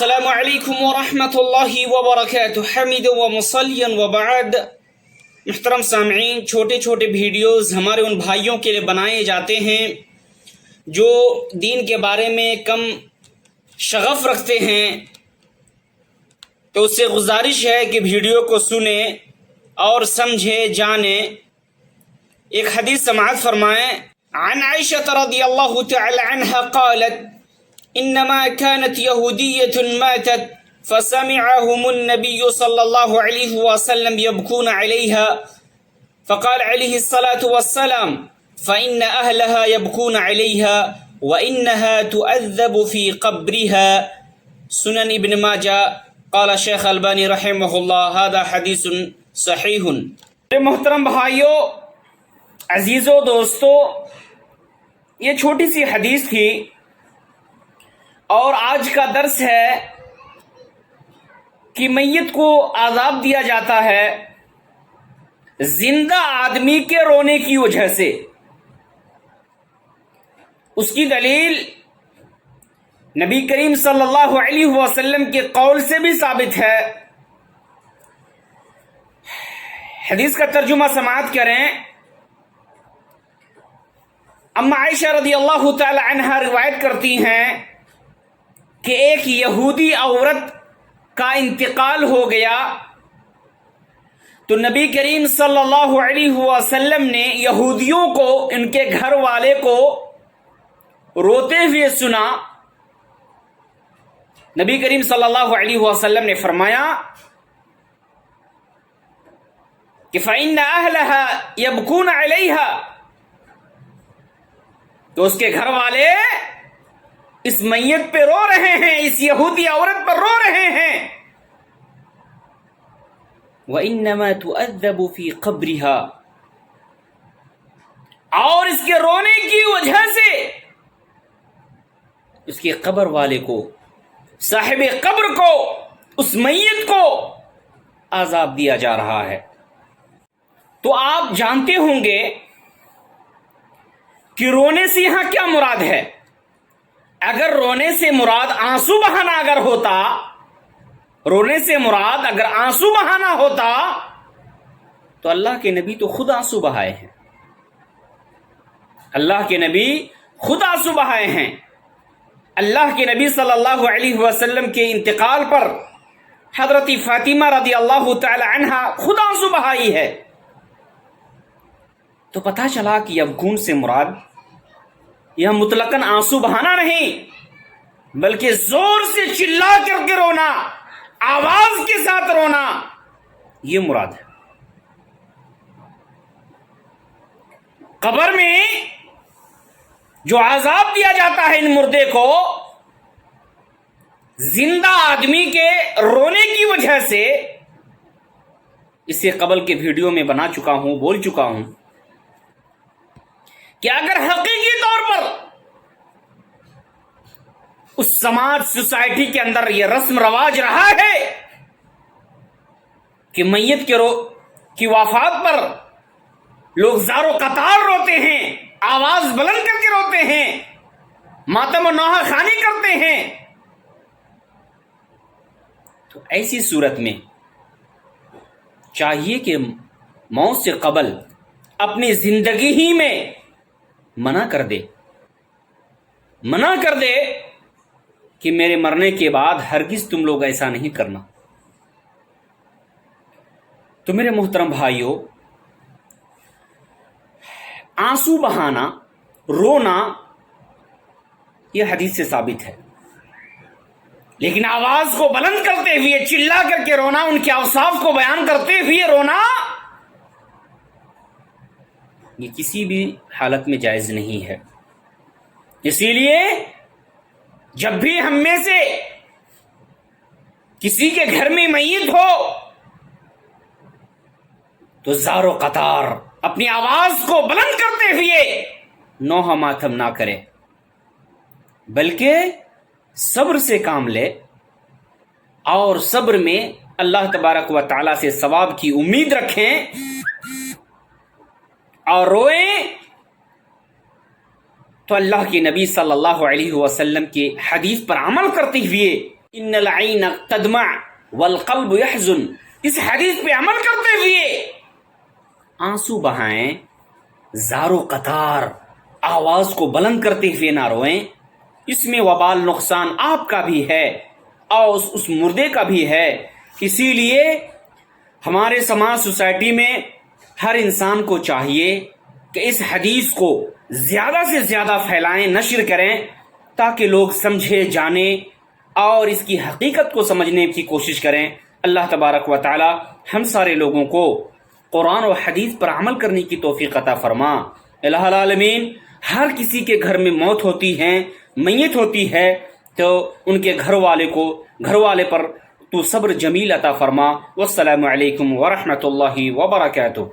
السلام علیکم ورحمۃ اللہ وبرکاتہ حمید و مصلیا وبعد۔ محترم سامعین، چھوٹے چھوٹے ویڈیوز ہمارے ان بھائیوں کے لیے بنائے جاتے ہیں جو دین کے بارے میں کم شغف رکھتے ہیں، تو اس سے گزارش ہے کہ ویڈیو کو سنیں اور سمجھیں جانیں۔ ایک حدیث سماعت فرمائیں۔ عن عائشہ رضی اللہ تعالی عنہا قالت انما كانت يهودية ماتت فسمعهم النبي صلى الله عليه وسلم يبكون عليها فقال عليه الصلاة والسلام فإن أهلها يبكون عليها وإنها تؤذب في قبرها سنن ابن ماجہ۔ قال شیخ البانی رحمہ اللہ هذا حدیث صحیح۔ محترم بھائیو، عزیزو، دوستو، یہ چھوٹی سی حدیث تھی اور آج کا درس ہے کہ میت کو عذاب دیا جاتا ہے زندہ آدمی کے رونے کی وجہ سے۔ اس کی دلیل نبی کریم صلی اللہ علیہ وسلم کے قول سے بھی ثابت ہے۔ حدیث کا ترجمہ سماعت کریں۔ اما عائشہ رضی اللہ تعالی عنہا روایت کرتی ہیں کہ ایک یہودی عورت کا انتقال ہو گیا تو نبی کریم صلی اللہ علیہ وسلم نے یہودیوں کو، ان کے گھر والے کو روتے ہوئے سنا۔ نبی کریم صلی اللہ علیہ وسلم نے فرمایا کہ فَإِنَّ أَهْلَهَا يَبْكُونَ عَلَيْهَا، تو اس کے گھر والے اس میت پہ رو رہے ہیں، اس یہودی عورت پر رو رہے ہیں۔ وَإِنَّمَا تُؤَذَّبُ فِي قَبْرِهَا، اور اس کے رونے کی وجہ سے اس کے قبر والے کو، صاحب قبر کو، اس میت کو عذاب دیا جا رہا ہے۔ تو آپ جانتے ہوں گے کہ رونے سے یہاں کیا مراد ہے۔ اگر رونے سے مراد آنسو بہانا اگر ہوتا، رونے سے مراد اگر آنسو بہانا ہوتا تو اللہ کے نبی تو خود آنسو بہائے ہیں۔ اللہ کے نبی خود آنسو بہائے ہیں۔ اللہ کے نبی صلی اللہ علیہ وسلم کے انتقال پر حضرت فاطمہ رضی اللہ تعالی عنہا خود آنسو بہائی ہے۔ تو پتہ چلا کہ یبکون سے مراد یہ مطلقاً آنسو بہانا نہیں، بلکہ زور سے چلا کر کے رونا، آواز کے ساتھ رونا، یہ مراد ہے۔ قبر میں جو عذاب دیا جاتا ہے ان مردے کو، زندہ آدمی کے رونے کی وجہ سے، اسے قبل کے ویڈیو میں بنا چکا ہوں، بول چکا ہوں کہ اگر حقیقی طور پر اس سماج سوسائٹی کے اندر یہ رسم رواج رہا ہے کہ میت کی وفات پر لوگ زار و قطار روتے ہیں، آواز بلند کر کے روتے ہیں، ماتم و نوحہ خوانی کرتے ہیں، تو ایسی صورت میں چاہیے کہ موت سے قبل اپنی زندگی ہی میں منع کر دے کہ میرے مرنے کے بعد ہرگز تم لوگ ایسا نہیں کرنا۔ تو میرے محترم بھائیوں، آنسو بہانا، رونا، یہ حدیث سے ثابت ہے، لیکن آواز کو بلند کرتے ہوئے، چلا کر کے رونا، ان کے اوصاف کو بیان کرتے ہوئے رونا، یہ کسی بھی حالت میں جائز نہیں ہے۔ اسی لیے جب بھی ہم میں سے کسی کے گھر میں میت ہو تو زار و قطار، اپنی آواز کو بلند کرتے ہوئے نوحہ ماتم نہ کرے، بلکہ صبر سے کام لے، اور صبر میں اللہ تبارک و تعالی سے ثواب کی امید رکھیں اور روئیں، تو اللہ کے نبی صلی اللہ علیہ وسلم کے حدیث پر عمل کرتے ہوئے ان العین تدمع والقلب یحزن، اس حدیث پہ عمل کرتے ہوئے آنسو بہائیں، زار و قطار آواز کو بلند کرتے ہوئے نہ روئیں، اس میں وبال نقصان آپ کا بھی ہے اور اس مردے کا بھی ہے۔ اسی لیے ہمارے سماج سوسائٹی میں ہر انسان کو چاہیے کہ اس حدیث کو زیادہ سے زیادہ پھیلائیں، نشر کریں، تاکہ لوگ سمجھے جانیں اور اس کی حقیقت کو سمجھنے کی کوشش کریں۔ اللہ تبارک و تعالی ہم سارے لوگوں کو قرآن و حدیث پر عمل کرنے کی توفیق عطا فرما۔ الہ العالمین، ہر کسی کے گھر میں موت ہوتی ہے، میت ہوتی ہے، تو ان کے گھر والے پر تو صبر جمیل عطا فرما۔ والسلام علیکم ورحمۃ اللہ وبرکاتہ۔